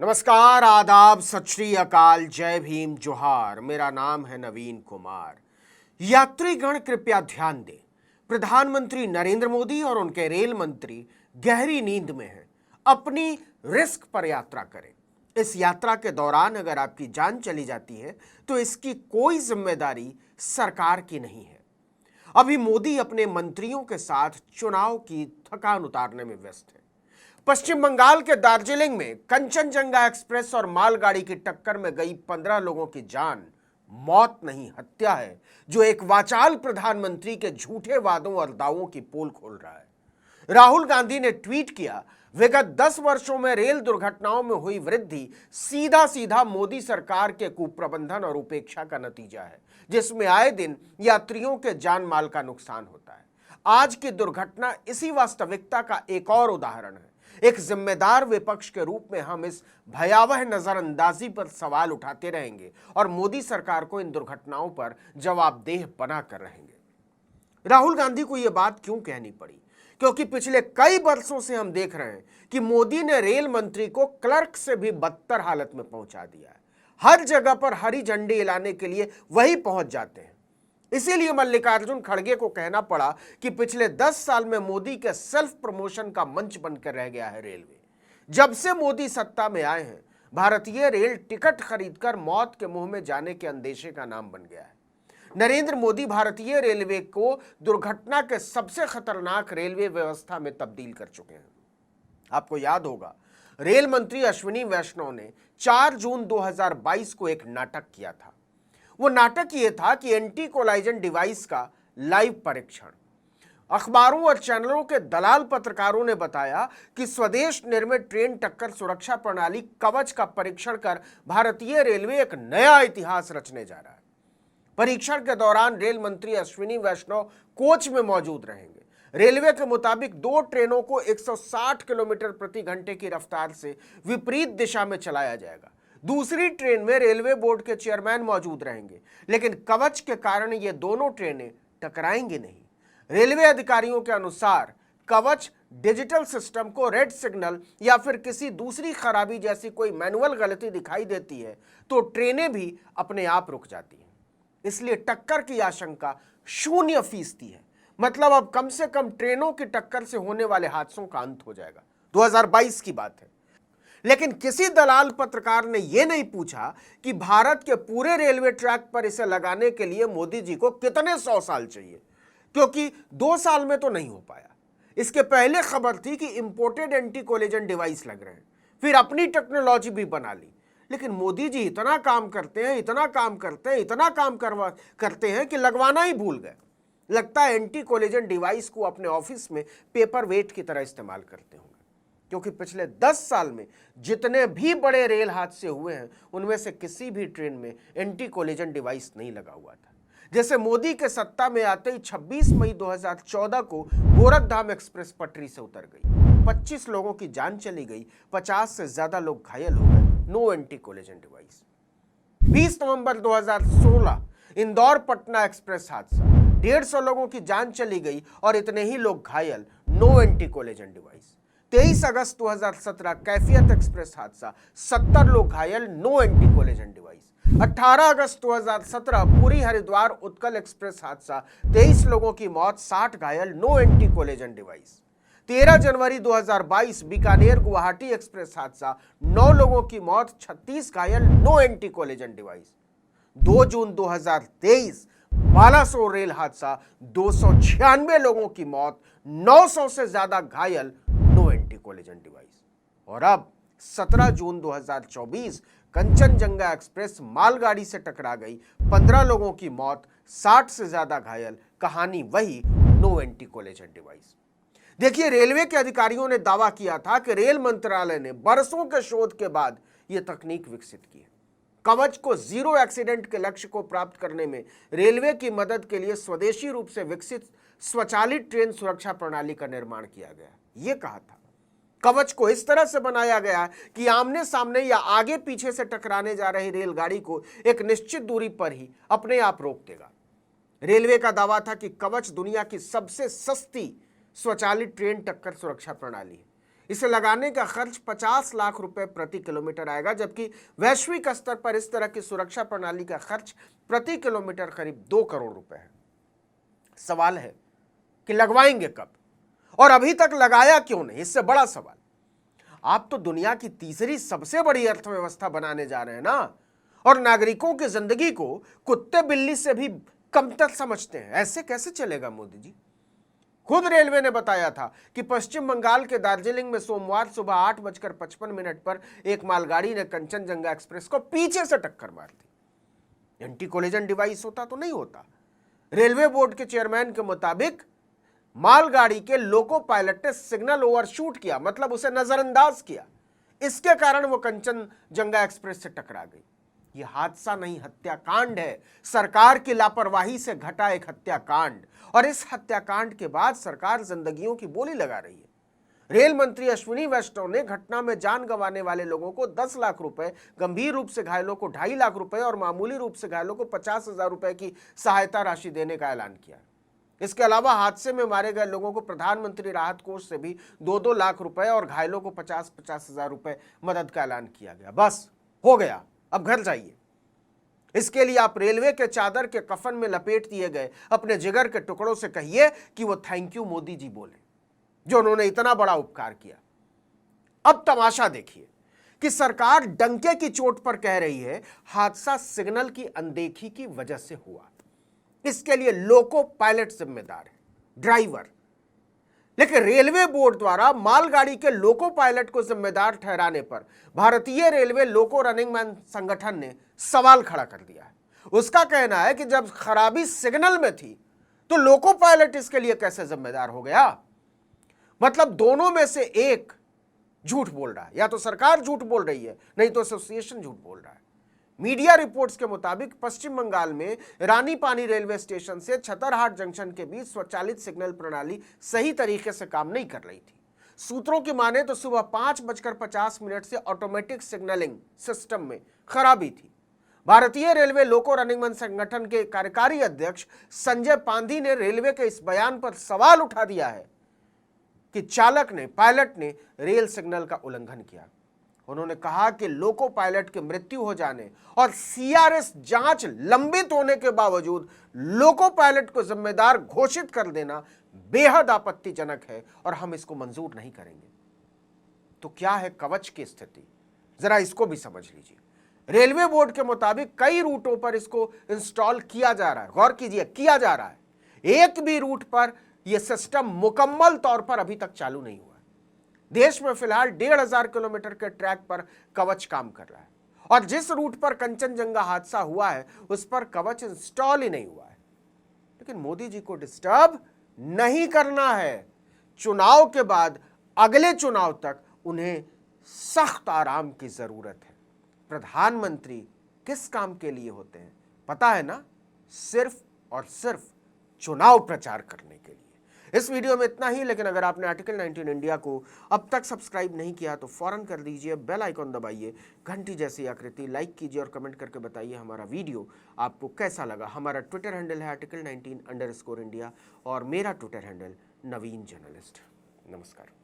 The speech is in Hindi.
नमस्कार, आदाब, सत श्री अकाल, जय भीम, जोहार। मेरा नाम है नवीन कुमार। यात्रीगण कृपया ध्यान दें। प्रधानमंत्री नरेंद्र मोदी और उनके रेल मंत्री गहरी नींद में हैं। अपनी रिस्क पर यात्रा करें। इस यात्रा के दौरान अगर आपकी जान चली जाती है तो इसकी कोई जिम्मेदारी सरकार की नहीं है। अभी मोदी अपने मंत्रियों के साथ चुनाव की थकान उतारने में व्यस्त है। पश्चिम बंगाल के दार्जिलिंग में कंचनजंगा एक्सप्रेस और मालगाड़ी की टक्कर में गई 15 लोगों की जान मौत नहीं हत्या है, जो एक वाचाल प्रधानमंत्री के झूठे वादों और दावों की पोल खोल रहा है। राहुल गांधी ने ट्वीट किया, विगत 10 वर्षों में रेल दुर्घटनाओं में हुई वृद्धि सीधा सीधा मोदी सरकार के कुप्रबंधन और उपेक्षा का नतीजा है, जिसमें आए दिन यात्रियों के जान माल का नुकसान होता है। आज की दुर्घटना इसी वास्तविकता का एक और उदाहरण है। एक जिम्मेदार विपक्ष के रूप में हम इस भयावह नजरअंदाजी पर सवाल उठाते रहेंगे और मोदी सरकार को इन दुर्घटनाओं पर जवाबदेह बनाकर रहेंगे। राहुल गांधी को यह बात क्यों कहनी पड़ी? क्योंकि पिछले कई वर्षों से हम देख रहे हैं कि मोदी ने रेल मंत्री को क्लर्क से भी बदतर हालत में पहुंचा दिया है। हर जगह पर हरी झंडी हिलाने के लिए वही पहुंच जाते हैं। इसीलिए मल्लिकार्जुन खड़गे को कहना पड़ा कि पिछले 10 साल में मोदी के सेल्फ प्रमोशन का मंच बनकर रह गया है रेलवे। जब से मोदी सत्ता में आए हैं, भारतीय रेल टिकट खरीदकर मौत के मुंह में जाने के अंदेशे का नाम बन गया है। नरेंद्र मोदी भारतीय रेलवे को दुर्घटना के सबसे खतरनाक रेलवे व्यवस्था में तब्दील कर चुके हैं। आपको याद होगा, रेल मंत्री अश्विनी वैष्णव ने 4 जून 2022 को एक नाटक किया था। वो नाटक ये था कि एंटी कोलाइजन डिवाइस का लाइव परीक्षण। अखबारों और चैनलों के दलाल पत्रकारों ने बताया कि स्वदेश निर्मित ट्रेन टक्कर सुरक्षा प्रणाली कवच का परीक्षण कर भारतीय रेलवे एक नया इतिहास रचने जा रहा है। परीक्षण के दौरान रेल मंत्री अश्विनी वैष्णव कोच में मौजूद रहेंगे। रेलवे के मुताबिक 2 ट्रेनों को 160 किलोमीटर प्रति घंटे की रफ्तार से विपरीत दिशा में चलाया जाएगा। दूसरी ट्रेन में रेलवे बोर्ड के चेयरमैन मौजूद रहेंगे, लेकिन कवच के कारण ये दोनों ट्रेनें टकराएंगी नहीं। रेलवे अधिकारियों के अनुसार कवच डिजिटल सिस्टम को रेड सिग्नल या फिर किसी दूसरी खराबी जैसी कोई मैनुअल गलती दिखाई देती है तो ट्रेनें भी अपने आप रुक जाती हैं। इसलिए टक्कर की आशंका 0% है। मतलब अब कम से कम ट्रेनों की टक्कर से होने वाले हादसों का अंत हो जाएगा। 2022 की बात है। लेकिन किसी दलाल पत्रकार ने यह नहीं पूछा कि भारत के पूरे रेलवे ट्रैक पर इसे लगाने के लिए मोदी जी को कितने 100 साल चाहिए, क्योंकि 2 साल में तो नहीं हो पाया। इसके पहले खबर थी कि इंपोर्टेड एंटी कोलिजन डिवाइस लग रहे हैं, फिर अपनी टेक्नोलॉजी भी बना ली। लेकिन मोदी जी इतना काम करते हैं, इतना काम करते हैं, इतना काम करते हैं कि लगवाना ही भूल गए। लगता है एंटी कोलिजन डिवाइस को अपने ऑफिस में पेपर वेट की तरह इस्तेमाल करते होंगे, क्योंकि पिछले 10 साल में जितने भी बड़े रेल हादसे हुए हैं उनमें से किसी भी ट्रेन में एंटी कोलिजन डिवाइस नहीं लगा हुआ था। जैसे मोदी के सत्ता में आते ही 26 मई 2014 को गोरखधाम एक्सप्रेस पटरी से उतर गई, 25 लोगों की जान चली गई, 50 से ज्यादा लोग घायल हो गए, नो एंटी कोलिजन डिवाइस। 20 नवंबर 2016 इंदौर पटना एक्सप्रेस हादसा, 150 लोगों की जान चली गई और इतने ही लोग घायल, नो एंटी कोलिजन डिवाइस। 23 अगस्त 2017 कैफियत एक्सप्रेस हादसा, 70 लोग घायल, नो एंटी कोलिजन डिवाइस। 18 अगस्त 2017 पुरी हरिद्वार उत्कल एक्सप्रेस हादसा, 23 लोगों की मौत, 60 घायल, नो एंटी कोलिजन डिवाइस। 13 जनवरी 2022 बीकानेर गुवाहाटी एक्सप्रेस हादसा, 9 लोगों की मौत, 36 घायल, नो एंटी कोलिजन डिवाइस। 2 जून 2023 बालासोर रेल हादसा, 296 लोगों की मौत, 900 से ज्यादा घायल, नो एंटी कोलिजन डिवाइस। और अब 17 जून 2024 कंचनजंगा एक्सप्रेस मालगाड़ी से टकरा गई, 15 लोगों की मौत, 60 से ज्यादा घायल, कहानी वही, नो एंटी कोलिजन डिवाइस। देखिए, रेलवे के अधिकारियों ने दावा किया था कि रेल मंत्रालय ने बरसों के शोध के बाद यह तकनीक विकसित की है। कवच को जीरो एक्सीडेंट के लक्ष्य को प्राप्त करने में रेलवे की मदद के लिए स्वदेशी रूप से विकसित स्वचालित ट्रेन सुरक्षा प्रणाली का निर्माण किया गया। ये कहा था, कवच को इस तरह से बनाया गया कि आमने सामने या आगे पीछे से टकराने जा रही रेलगाड़ी को एक निश्चित दूरी पर ही अपने आप रोक देगा। रेलवे का दावा था कि कवच दुनिया की सबसे सस्ती स्वचालित ट्रेन टक्कर सुरक्षा प्रणाली है। इसे लगाने का खर्च 50 लाख रुपए प्रति किलोमीटर आएगा, जबकि वैश्विक स्तर पर इस तरह की सुरक्षा प्रणाली का खर्च प्रति किलोमीटर करीब 2 करोड़ रुपए है। सवाल है कि लगवाएंगे कब और अभी तक लगाया क्यों नहीं? इससे बड़ा सवाल, आप तो दुनिया की तीसरी सबसे बड़ी अर्थव्यवस्था बनाने जा रहे हैं ना, और नागरिकों की जिंदगी को कुत्ते बिल्ली से भी कमतर समझते हैं। ऐसे कैसे चलेगा मोदी जी? खुद रेलवे ने बताया था कि पश्चिम बंगाल के दार्जिलिंग में सोमवार सुबह 8:55 पर एक मालगाड़ी ने कंचनजंगा एक्सप्रेस को पीछे से टक्कर मार दी। एंटी कोलिजन डिवाइस होता तो नहीं होता। रेलवे बोर्ड के चेयरमैन के मुताबिक मालगाड़ी के लोको पायलट ने सिग्नल ओवरशूट किया, मतलब उसे नजरअंदाज किया। इसके कारण वो कंचनजंगा एक्सप्रेस से टकरा गई। यह हादसा नहीं, हत्याकांड है। सरकार की लापरवाही से घटा एक हत्याकांड, और इस हत्याकांड के बाद सरकार जिंदगियों की बोली लगा रही है। रेल मंत्री अश्विनी वैष्णव ने घटना में जान गंवाने वाले लोगों को 10 लाख रुपए, गंभीर रूप से घायलों को 2.5 लाख रुपए और मामूली रूप से घायलों को 50,000 रुपए की सहायता राशि देने का ऐलान किया। इसके अलावा हादसे में मारे गए लोगों को प्रधानमंत्री राहत कोष से भी 2-2 लाख रुपए और घायलों को 50,000 रुपए मदद का ऐलान किया गया। बस हो गया, अब घर जाइए। इसके लिए आप रेलवे के चादर के कफन में लपेट दिए गए अपने जिगर के टुकड़ों से कहिए कि वो थैंक यू मोदी जी बोले, जो उन्होंने इतना बड़ा उपकार किया। अब तमाशा देखिए कि सरकार डंके की चोट पर कह रही है हादसा सिग्नल की अनदेखी की वजह से हुआ। इसके लिए लोको पायलट जिम्मेदार है, ड्राइवर। लेकिन रेलवे बोर्ड द्वारा मालगाड़ी के लोको पायलट को जिम्मेदार ठहराने पर भारतीय रेलवे लोको रनिंग मैन संगठन ने सवाल खड़ा कर दिया है। उसका कहना है कि जब खराबी सिग्नल में थी तो लोको पायलट इसके लिए कैसे जिम्मेदार हो गया? मतलब दोनों में से एक झूठ बोल रहा है, या तो सरकार झूठ बोल रही है, नहीं तो एसोसिएशन झूठ बोल रहा है। मीडिया रिपोर्ट्स के मुताबिक पश्चिम बंगाल में रानीपानी रेलवे स्टेशन से छतरहाट जंक्शन के बीच स्वचालित सिग्नल प्रणाली सही तरीके से काम नहीं कर रही थी। सूत्रों की माने तो सुबह 5:50 से ऑटोमेटिक सिग्नलिंग सिस्टम में खराबी थी। भारतीय रेलवे लोको रनिंगमैन संगठन के कार्यकारी अध्यक्ष संजय पांधी ने रेलवे के इस बयान पर सवाल उठा दिया है कि पायलट ने रेल सिग्नल का उल्लंघन किया। उन्होंने कहा कि लोको पायलट की मृत्यु हो जाने और सीआरएस जांच लंबित होने के बावजूद लोको पायलट को जिम्मेदार घोषित कर देना बेहद आपत्तिजनक है और हम इसको मंजूर नहीं करेंगे। तो क्या है कवच की स्थिति, जरा इसको भी समझ लीजिए। रेलवे बोर्ड के मुताबिक कई रूटों पर इसको इंस्टॉल किया जा रहा है। गौर कीजिए, किया जा रहा है। एक भी रूट पर यह सिस्टम मुकम्मल तौर पर अभी तक चालू नहीं हुआ। देश में फिलहाल 1,500 किलोमीटर के ट्रैक पर कवच काम कर रहा है, और जिस रूट पर कंचनजंगा हादसा हुआ है उस पर कवच इंस्टॉल ही नहीं हुआ है। लेकिन मोदी जी को डिस्टर्ब नहीं करना है। चुनाव के बाद अगले चुनाव तक उन्हें सख्त आराम की जरूरत है। प्रधानमंत्री किस काम के लिए होते हैं पता है ना? सिर्फ और सिर्फ चुनाव प्रचार करने के लिए। इस वीडियो में इतना ही, लेकिन अगर आपने आर्टिकल 19 इंडिया को अब तक सब्सक्राइब नहीं किया तो फौरन कर दीजिए, बेल आइकॉन दबाइए, घंटी जैसी आकृति, लाइक कीजिए और कमेंट करके बताइए हमारा वीडियो आपको कैसा लगा। हमारा ट्विटर हैंडल है article19_India और मेरा ट्विटर हैंडल नवीन जर्नलिस्ट। नमस्कार।